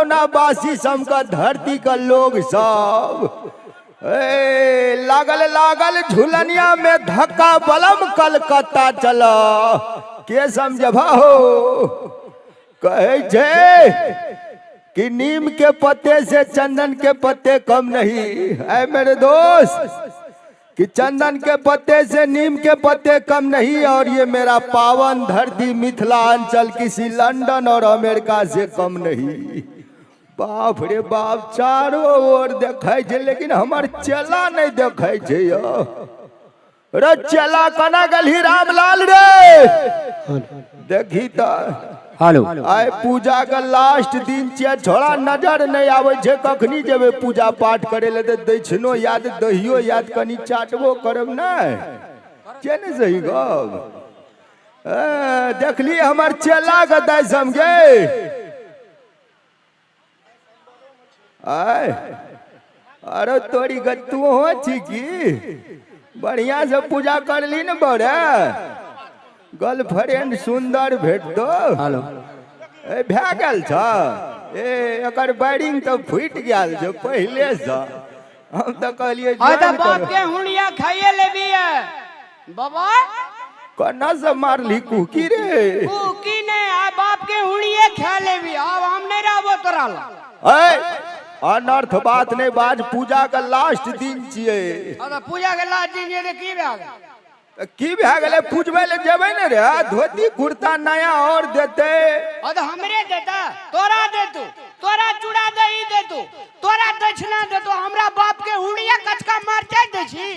बासी सम का धरती का लोग सब लागल लागल झुलनिया में धक्का बलम कलकत्ता चला के समझबा हो। कहे छे कि नीम के पत्ते से चंदन के पत्ते कम नहीं है मेरे दोस्त, कि चंदन के पत्ते से नीम के पत्ते कम नहीं, और ये मेरा पावन धरती मिथिलांचल किसी लंदन और अमेरिका से कम नहीं। बाप रे बाप, चारों ओर देखाई छे लेकिन हमार चेला नहीं देखाई छे। रे चेला कना गली रामलाल रे देखी तो हेलो आए पूजा का लास्ट दिन छे, छोड़ा नजर नहीं आवे छे कखनी जेबे पूजा पाठ करे ले दक्षिणो याद दहियो याद कनी चाटबो करब नहीं के नहीं सही गप। देखली हमार चेला के दाई समझे आए अरे तोरी गत्तू हो छी की बढ़िया से पूजा कर ली न बड़े गर्लफ्रेंड सुंदर भेट दो। हेलो ए भए गेल छ एकर बैरिंग तो फुट गेल छ पहले से। हम तो कहलिए बाप के हुड़िया खाइए लेबी है बाबा कन्ना से मारली कुकी रे कुकी ने आ बाप के हुड़िए खा लेबी। अब हम नहीं रहबो तोरा ला। अनर्थ बात नहीं बाज, पूजा का लास्ट दिन छिए। पूजा के लास्ट दिन ये की भए गेल की भए गेले पूजबे ले जेबै ने रे धोती कुर्ता नया और देते हमरे देता तोरा देतू तोरा चूड़ा दही देतू तोरा दक्षिणा देतू हमरा बाप के हुड़िया कचका मार जाय दे छी।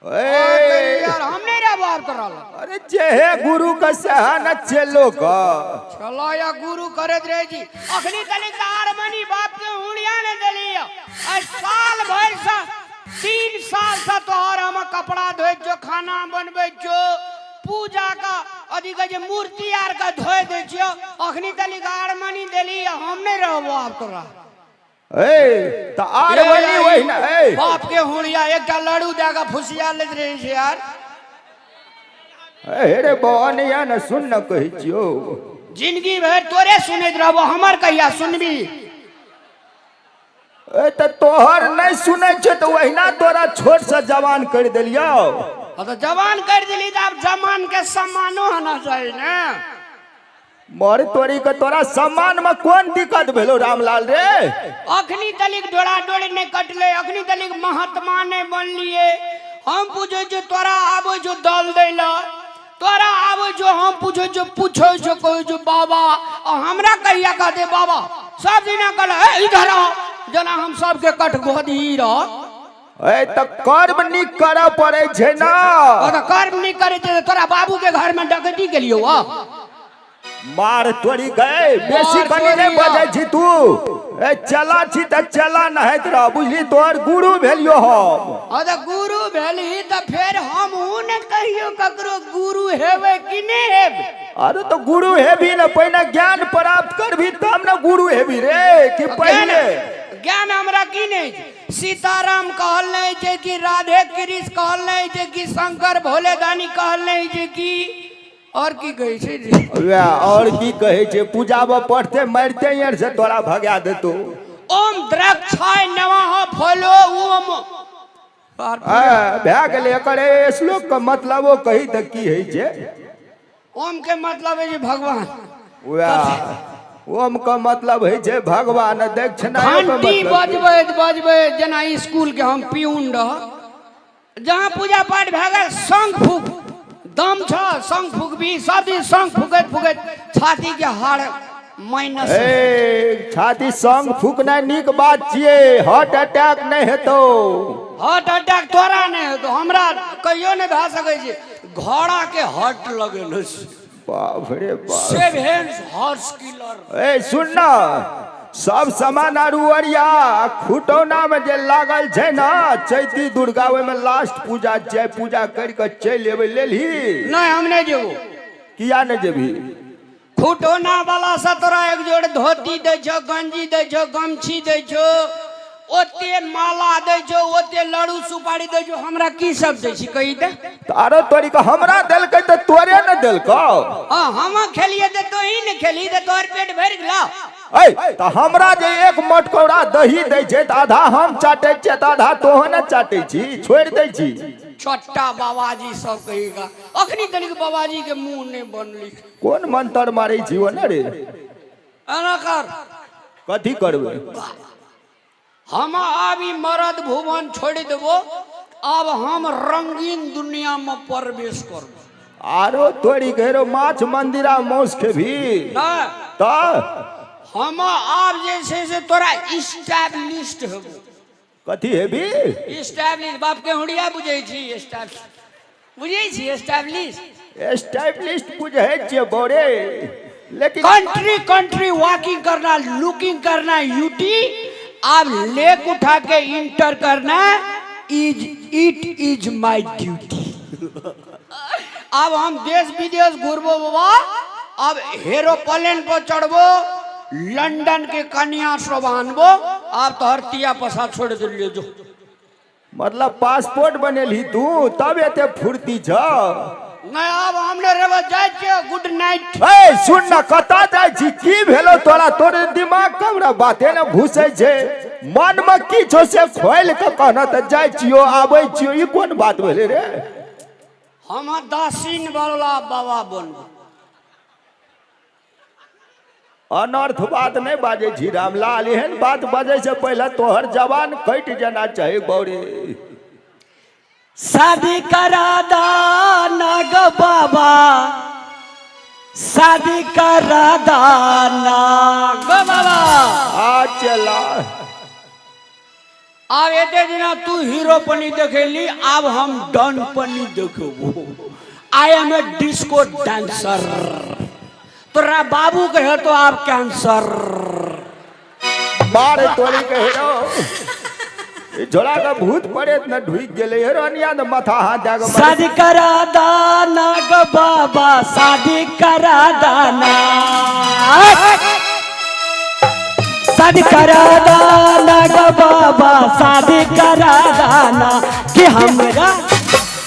यार हम नहीं रहबो तोरा ला। अरे जे है गुरु का सहाना चलो का चलो या गुरु करत रहे जी अखनी तनी कार मनी बाप के हुड़िया ने देलियो आ साल भर से 3 साल से तोहर हम कपड़ा धोए जो खाना बनबे जो पूजा का अधिक जे मूर्ति आर का धोए दे छियो अखनी तनी कार मनी देलियो हम नहीं रहबो अब तोरा। त आर बनी वही ना बाप के हुड़िया एकटा लड़ू देगा फुसिया लेत रहे छै यार। रे बहन या न सुन न कहि छियो जिंदगी भर तोरे सुनैत रहबो हमर कहिया सुनबी। त तोहर नहीं सुनै छ त वहिना तोरा छोट से जवान कर देलियो। तो जवान कर दिली त अब जमान के सम्मानो होना चाहिए ना। मोर तोरी के तोरा सम्मान में कौन दिक्कत भेलो रामलाल रे। अखनी तलिक डोरा डोरी नहीं कटले अखनी तलिक महात्मा नहीं बनलिए। हम पूछे जो तोरा आबो जो दल देला तोरा आबो जो हम पूछे जो पूछो जो कोई जो बाबा और हमरा कहिया कह दे बाबा सब दिना कहले इधर आओ जना हम सब के कट गोदी रह। त कर्म नहीं करे पड़े छे ना। तो कर्म नहीं करे छे तोरा बाबू के घर में डकैती के लिए वा मार तोरी गए बेसी कनी नहीं बजे छी तू। चला छी त चला नहत रह बुझली तोर गुरु भेलियो हम। अरे गुरु भेली त फिर हम न कहियो ककरो गुरु हेबे कि नहीं हेबे। अरे तो गुरु हेबी न पहले ज्ञान प्राप्त करबी तब न गुरु हेबी रे कि पहले ज्ञान हमरा की नहीं सीताराम कहल नहीं जे कि राधे कृष्ण कहल नहीं जे कि शंकर भोले दानी कहल नहीं जे कि और की कहे छे और की कहे छे पूजा में पढ़ते मरते यार से तोरा भगा देतो। ओम द्राक्षाय नमः फलो ओम भए गेले एकर श्लोक का मतलब वो कही त की है छे। ओम के मतलब है जे भगवान ओम का मतलब है जे भगवान दक्षिणा घंटी बजबे बजबे जना स्कूल के हम पियून रह जहां पूजा पाठ भए गेल शंख फूक दम छ शंख फूकबी सब दिन शंख फूकत फूकत छाती के हाड़ माइनस छाती शंख फूकना निक बात छिए हार्ट अटैक नहीं हेतो। हार्ट अटैक तोरा नहीं हेतो हमरा कहियो नहीं भए सकै छै घोड़ा के हार्ट लगेल बाप रे बाप सेवन हॉर्स किलर। सुन ना सब सामान अरुअरिया खुटौना में जे लागल छे ना चैती दुर्गा में लास्ट पूजा छै पूजा कर के चल एबे लेली नहीं हम नहीं जेबो। किया नहीं जेबी खुटौना वाला से तोरा एक जोड़ धोती दे छो गंजी दे छो गमछी दे छो ओते माला दे छो ओते लड़ू सुपारी दे छो हमरा की सब दे छी कहि दे। तारो तोरी का हमरा देल के त तोरे न देल को। हां हम खेलिए दे तो ही न खेली दे तोर पेट भर गेला ऐ तो हमरा जे एक मटकौड़ा दही दै छै त आधा हम चाटै छियै त आधा तोहन चाटै छी, छोड़ि दै छी। छोटा बाबाजी सब कहेगा अखनी तनिक बाबाजी के मुंह नहीं बनली। कोन मंत्र मारै छी ओ ने रे? एना कर कथी करबै? हम अब ई मरद भुवन छोड़ देबो, अब हम रंगीन दुनिया में प्रवेश करबो। आरो तोरी घेरो माछ मंदिरा मौस के भी नहीं त हम अब जे छै से तोरा इस्टैब्लिश्ड हेबो। कथी हेबी? इस्टैब्लिश बाप के हुड़िया बुझै छी? इस्टैब्लिश बुझै छी? एस्टैब्लिश एस्टैब्लिश्ड बुझै छियै बोरे, लेकिन कंट्री कंट्री वॉकिंग करना, लुकिंग करना, यूटी अब लेक उठा के इंटर करना, इट इज माय ड्यूटी। अब हम देश विदेश घूरबो बाबा, अब एरोप्लेन पर चढ़बो, लंदन के कन्या सब आनबो, अब तोहर तिया पसा छोड़ दिलिए जो। मतलब पासपोर्ट बनेली तू तब एते फुर्ती छ? नहीं अब हमने रेवा जाय छियै, गुड नाइट। ए सुन न, कता जाय छी? की भेलो तोरा? तोरे दिमाग कमरा बाते न घुसै छै, मन में की छौ से खोल के कहना त जाय छियो आबै छियो, ई कोन बात भेले रे? हम दासीन वाला बाबा बनबो। अनर्थ बात नहीं बाजे छी रामलाल, एहन बात बजे से पहले तोहर जवान कट जाना चाहिए बौरे। शादी करा दाना गो बाबा, शादी करा दाना गो बाबा। आ चला अब एते दिना तू हीरो पनी देखेली, अब हम डॉन पनी देखबो। I am a disco dancer. तोरा बाबू कहे तो आप कैंसर बारे तोरी के हेरो ई झोला का भूत पड़े न ढुक गेले हेरो अनिया न माथा हाथ जाग शादी करा दाना गो बाबा, शादी करा दाना, शादी करा दाना गो बाबा, शादी करा दाना, कि हमरा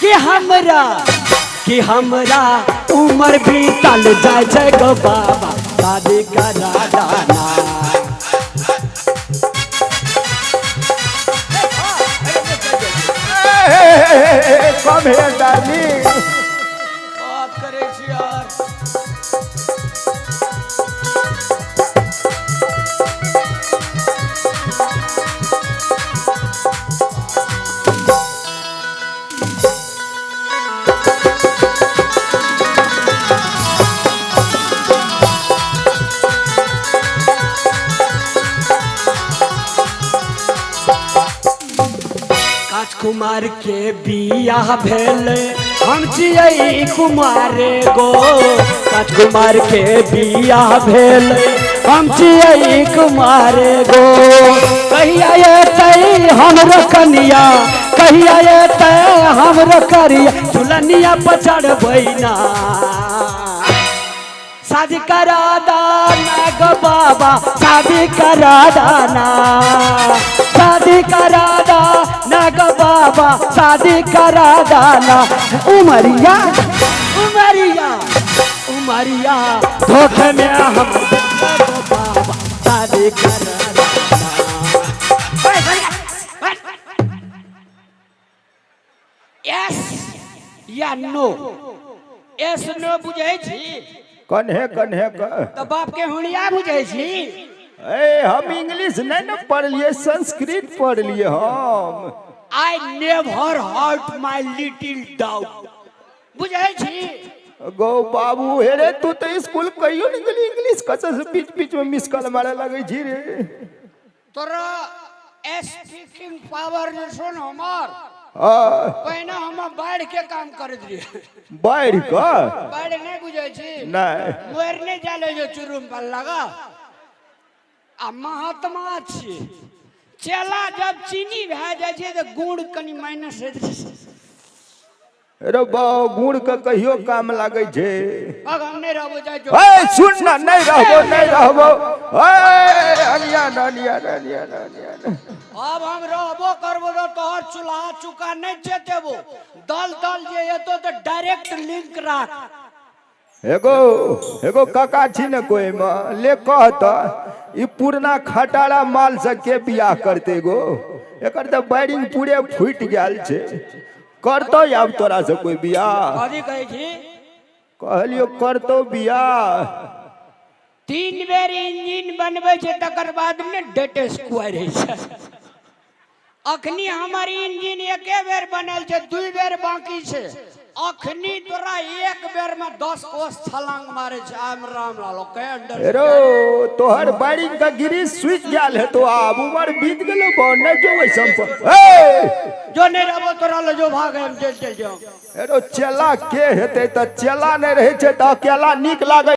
कि हमरा कि हमरा उम्र बीतल जाय छै गो बाबा, शादी करा दाना। कम है डार्लिंग, बात करे छी यार। कुमार के बियाह भेल, हम छियै कुमारे गो। राजकुमार के बियाह भेल, हम छियै कुमारे गो। कहिया एतै हमरो कनिया, कहिया एतै हमरो करिया, दुल्हनिया पर चढ़बै ना। शादी करा दाना गो बाबा, शादी करा दाना, शादी करा दाना गो बाबा, शादी करा दाना। उमरिया उमरिया उमरिया धोखे में हम गो बाबा, शादी करा दाना। यस या नो? यस नो बुझै छी? कन्हे कन्हे का तो बाप के हुड़िया बुझे छी? ए हम इंग्लिश नहीं न पढ़लिए, संस्कृत पढ़लिए हम। I never hurt my little doubt, बुझे छी? गो बाबू हेरे तू तो स्कूल कहियो नहीं गेली, इंग्लिश कसा से बीच बीच में मिस कॉल मारे लगे छी रे। तोरा स्पीकिंग पावर जो सुन हमार, पहले हम बाढ़ के काम करत रहिए। बाढ़ का? बाढ़ नहीं बुझे छी? नहीं मोरने जाले जो चुरुम पर लगा। आ महात्मा छी, चेला जब चीनी भए जाय छै तो गुड़ कनी माइनस हो जाइ छै। रे बा गुड़ का कहियो काम लागे छे। अब हम नहीं रहबो जाय जो। ए सुन ना, नहीं रहबो नहीं रहबो। ए अनिया अनिया अनिया अनिया अब हम रहबो करबो तो तोहर चूल्हा चुका नहीं चेतेबो। दल दल जे एतो तो डायरेक्ट लिंक राख। एगो एगो काका छी न कोई में ले कहता ई पुरना खटारा माल से के बियाह करते गो एकर तो बैरिंग पूरे फूट गेल छे करतो अब तोरा से कोई बियाह कथी कहै छी कहलियो करतो बियाह 3 बेर इंजन बनबै छै तकर बाद ने डेट स्क्वायर होइ छै अखनी हमर इंजन एके बेर बनल छै 2 बेर बाकी छै अखनी तोरा एक बेर में 10 कोस छलांग मारे छै आम राम लालो के अंडर एरो तोहर बैरिंग का गिरीश स्विच गेल है तो अब उमर बीत गेलो बने जो वैसम पर ए जो नहीं रहबो तोरा ले जो भागे हम चल जाओ एरो चेला के हेते त चेला नहीं रहे छै त अकेला निक लागे